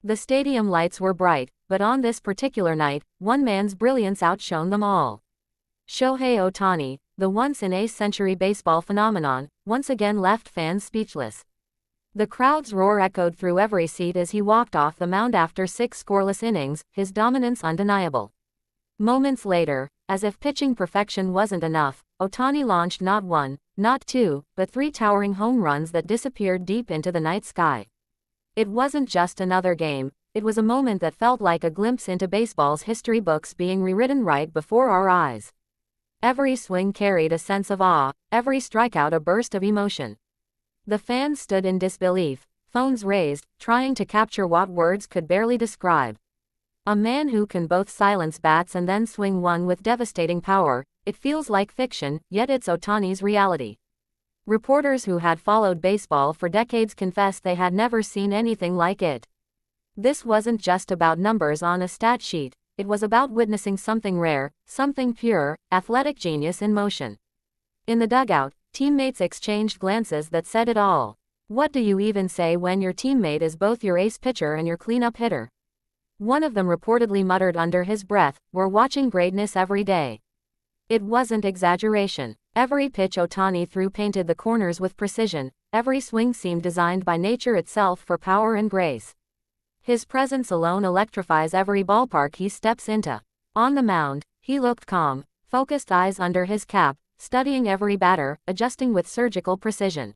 The stadium lights were bright, but on this particular night, one man's brilliance outshone them all. Shohei Ohtani, the once-in-a-century baseball phenomenon, once again left fans speechless. The crowd's roar echoed through every seat as he walked off the mound after 6 scoreless innings, his dominance undeniable. Moments later, as if pitching perfection wasn't enough, Ohtani launched not 1, not 2, but 3 towering home runs that disappeared deep into the night sky. It wasn't just another game, it was a moment that felt like a glimpse into baseball's history books being rewritten right before our eyes. Every swing carried a sense of awe, every strikeout a burst of emotion. The fans stood in disbelief, phones raised, trying to capture what words could barely describe. A man who can both silence bats and then swing one with devastating power, it feels like fiction, yet it's Ohtani's reality. Reporters who had followed baseball for decades confessed they had never seen anything like it. This wasn't just about numbers on a stat sheet, it was about witnessing something rare, something pure, athletic genius in motion. In the dugout, teammates exchanged glances that said it all. What do you even say when your teammate is both your ace pitcher and your cleanup hitter? One of them reportedly muttered under his breath, "We're watching greatness every day." It wasn't exaggeration. Every pitch Ohtani threw painted the corners with precision, every swing seemed designed by nature itself for power and grace. His presence alone electrifies every ballpark he steps into. On the mound, he looked calm, focused eyes under his cap, studying every batter, adjusting with surgical precision.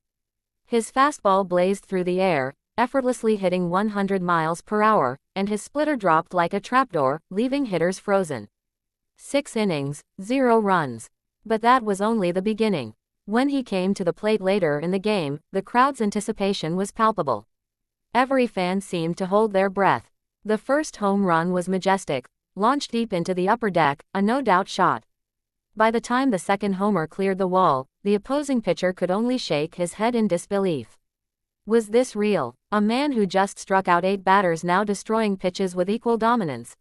His fastball blazed through the air, effortlessly hitting 100 miles per hour, and his splitter dropped like a trapdoor, leaving hitters frozen. 6 innings, 0 runs. But that was only the beginning. When he came to the plate later in the game, the crowd's anticipation was palpable. Every fan seemed to hold their breath. The first home run was majestic, launched deep into the upper deck, a no-doubt shot. By the time the second homer cleared the wall, the opposing pitcher could only shake his head in disbelief. Was this real? A man who just struck out 8 batters now destroying pitches with equal dominance.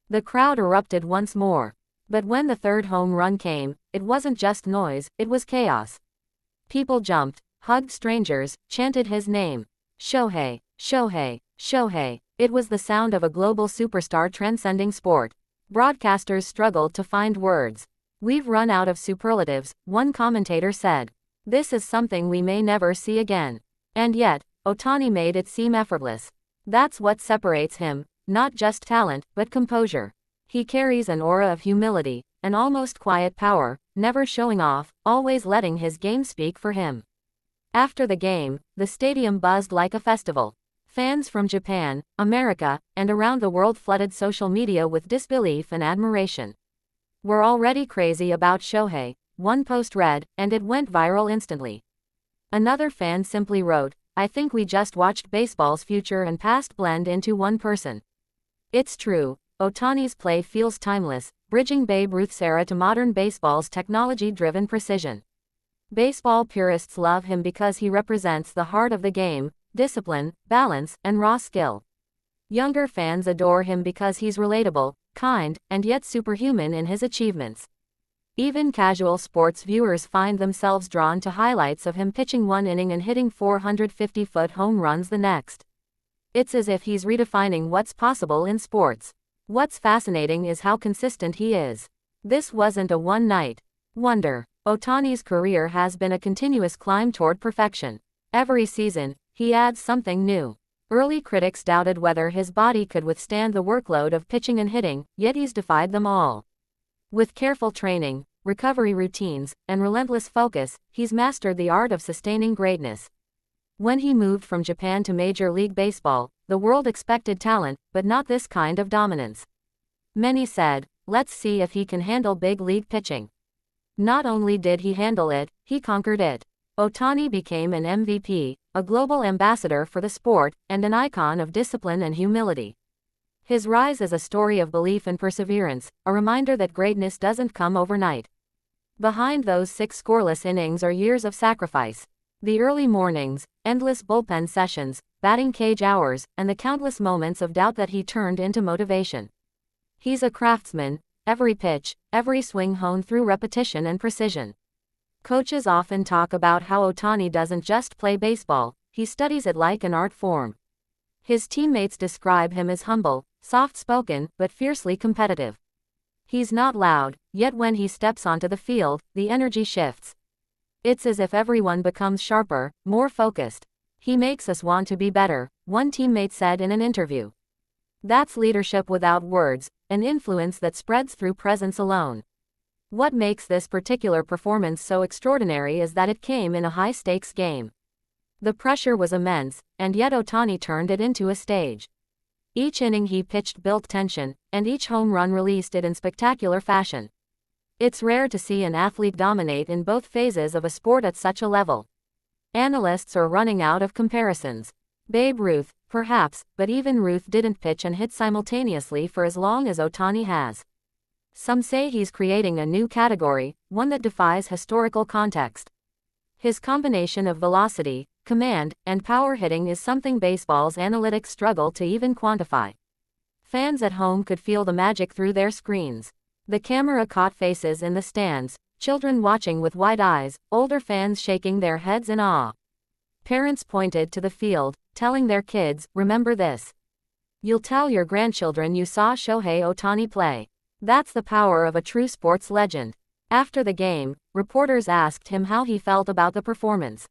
The crowd erupted once more. But when the third home run came, it wasn't just noise, it was chaos. People jumped, hugged strangers, chanted his name. Shohei, Shohei, Shohei. It was the sound of a global superstar transcending sport. Broadcasters struggled to find words. "We've run out of superlatives," one commentator said. "This is something we may never see again." And yet, Ohtani made it seem effortless. That's what separates him, not just talent, but composure. He carries an aura of humility, an almost quiet power, never showing off, always letting his game speak for him. After the game, the stadium buzzed like a festival. Fans from Japan, America, and around the world flooded social media with disbelief and admiration. "We're already crazy about Shohei," one post read, and it went viral instantly. Another fan simply wrote, "I think we just watched baseball's future and past blend into one person." It's true. Ohtani's play feels timeless, bridging Babe Ruth's era to modern baseball's technology-driven precision. Baseball purists love him because he represents the heart of the game, discipline, balance, and raw skill. Younger fans adore him because he's relatable, kind, and yet superhuman in his achievements. Even casual sports viewers find themselves drawn to highlights of him pitching one inning and hitting 450-foot home runs the next. It's as if he's redefining what's possible in sports. What's fascinating is how consistent he is. This wasn't a one-night wonder. Ohtani's career has been a continuous climb toward perfection. Every season, he adds something new. Early critics doubted whether his body could withstand the workload of pitching and hitting, yet he's defied them all. With careful training, recovery routines, and relentless focus, he's mastered the art of sustaining greatness. When he moved from Japan to Major League Baseball, the world expected talent, but not this kind of dominance. Many said, "Let's see if he can handle big league pitching." Not only did he handle it, he conquered it. Ohtani became an MVP, a global ambassador for the sport, and an icon of discipline and humility. His rise is a story of belief and perseverance, a reminder that greatness doesn't come overnight. Behind those 6 scoreless innings are years of sacrifice. The early mornings, endless bullpen sessions, batting cage hours, and the countless moments of doubt that he turned into motivation. He's a craftsman, every pitch, every swing honed through repetition and precision. Coaches often talk about how Ohtani doesn't just play baseball, he studies it like an art form. His teammates describe him as humble, soft-spoken, but fiercely competitive. He's not loud, yet when he steps onto the field, the energy shifts. It's as if everyone becomes sharper, more focused. He makes us want to be better, one teammate said in an interview. That's leadership without words, an influence that spreads through presence alone. What makes this particular performance so extraordinary is that it came in a high-stakes game. The pressure was immense, and yet Ohtani turned it into a stage. Each inning he pitched built tension, and each home run released it in spectacular fashion. It's rare to see an athlete dominate in both phases of a sport at such a level. Analysts are running out of comparisons. Babe Ruth, perhaps, but even Ruth didn't pitch and hit simultaneously for as long as Ohtani has. Some say he's creating a new category, one that defies historical context. His combination of velocity, command, and power hitting is something baseball's analytics struggle to even quantify. Fans at home could feel the magic through their screens. The camera caught faces in the stands, children watching with wide eyes, older fans shaking their heads in awe. Parents pointed to the field, telling their kids, "Remember this. You'll tell your grandchildren you saw Shohei Ohtani play." That's the power of a true sports legend. After the game, reporters asked him how he felt about the performance.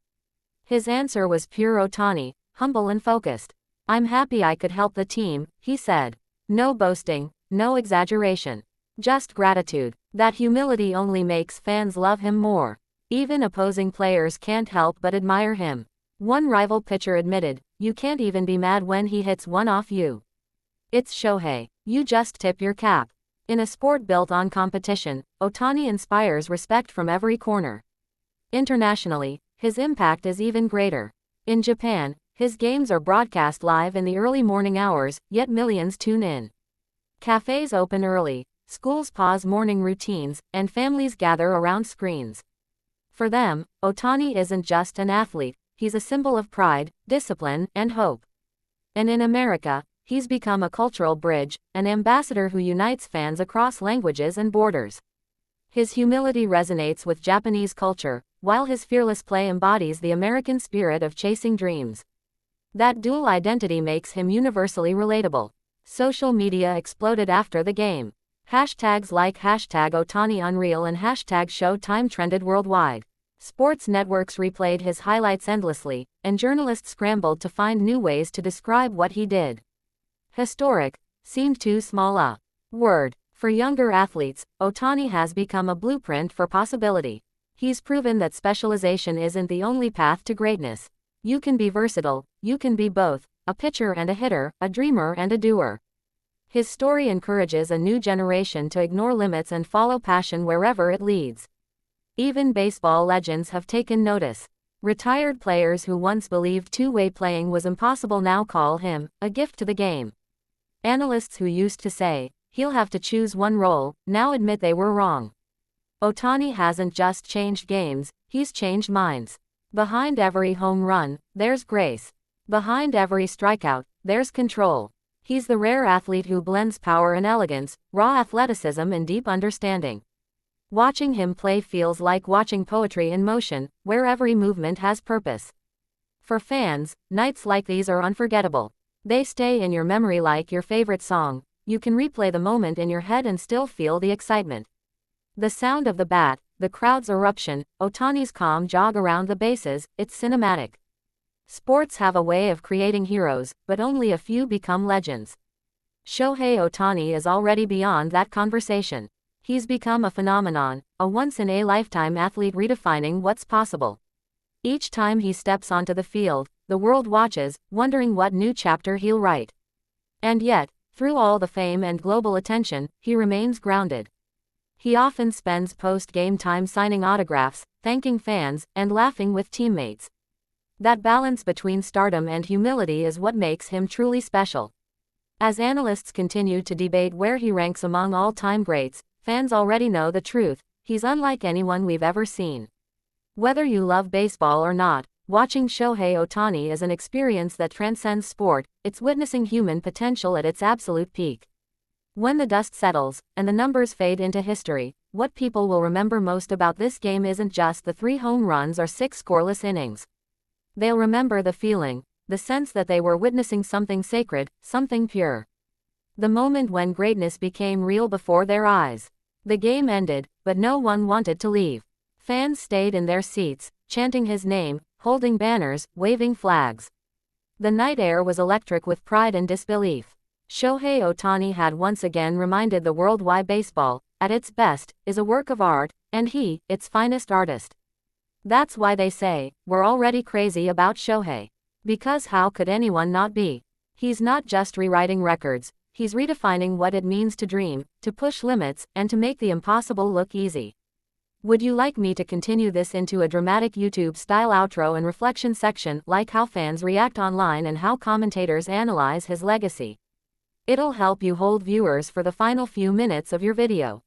His answer was pure Ohtani, humble and focused. "I'm happy I could help the team," he said. No boasting, no exaggeration. Just gratitude. That humility only makes fans love him more. Even opposing players can't help but admire him. One rival pitcher admitted, "You can't even be mad when he hits one off you. It's Shohei. You just tip your cap." In a sport built on competition, Ohtani inspires respect from every corner. Internationally, his impact is even greater. In Japan, his games are broadcast live in the early morning hours, yet millions tune in. Cafes open early, schools pause morning routines, and families gather around screens. For them, Ohtani isn't just an athlete, he's a symbol of pride, discipline, and hope. And in America, he's become a cultural bridge, an ambassador who unites fans across languages and borders. His humility resonates with Japanese culture, while his fearless play embodies the American spirit of chasing dreams. That dual identity makes him universally relatable. Social media exploded after the game. Hashtags like #OhtaniUnreal and #Showtime trended worldwide. Sports networks replayed his highlights endlessly, and journalists scrambled to find new ways to describe what he did. Historic seemed too small a word. For younger athletes, Ohtani has become a blueprint for possibility. He's proven that specialization isn't the only path to greatness. You can be versatile, you can be both, a pitcher and a hitter, a dreamer and a doer. His story encourages a new generation to ignore limits and follow passion wherever it leads. Even baseball legends have taken notice. Retired players who once believed two-way playing was impossible now call him a gift to the game. Analysts who used to say, "He'll have to choose one role," now admit they were wrong. Ohtani hasn't just changed games, he's changed minds. Behind every home run, there's grace. Behind every strikeout, there's control. He's the rare athlete who blends power and elegance, raw athleticism and deep understanding. Watching him play feels like watching poetry in motion, where every movement has purpose. For fans, nights like these are unforgettable. They stay in your memory like your favorite song. You can replay the moment in your head and still feel the excitement. The sound of the bat, the crowd's eruption, Ohtani's calm jog around the bases, it's cinematic. Sports have a way of creating heroes, but only a few become legends. Shohei Ohtani is already beyond that conversation. He's become a phenomenon, a once-in-a-lifetime athlete redefining what's possible. Each time he steps onto the field, the world watches, wondering what new chapter he'll write. And yet, through all the fame and global attention, he remains grounded. He often spends post-game time signing autographs, thanking fans, and laughing with teammates. That balance between stardom and humility is what makes him truly special. As analysts continue to debate where he ranks among all-time greats, fans already know the truth: he's unlike anyone we've ever seen. Whether you love baseball or not, watching Shohei Ohtani is an experience that transcends sport. It's witnessing human potential at its absolute peak. When the dust settles, and the numbers fade into history, what people will remember most about this game isn't just the 3 home runs or 6 scoreless innings. They'll remember the feeling, the sense that they were witnessing something sacred, something pure. The moment when greatness became real before their eyes. The game ended, but no one wanted to leave. Fans stayed in their seats, chanting his name, holding banners, waving flags. The night air was electric with pride and disbelief. Shohei Ohtani had once again reminded the world why baseball, at its best, is a work of art, and he, its finest artist. That's why they say, we're already crazy about Shohei. Because how could anyone not be? He's not just rewriting records, he's redefining what it means to dream, to push limits, and to make the impossible look easy. Would you like me to continue this into a dramatic YouTube-style outro and reflection section, like how fans react online and how commentators analyze his legacy? It'll help you hold viewers for the final few minutes of your video.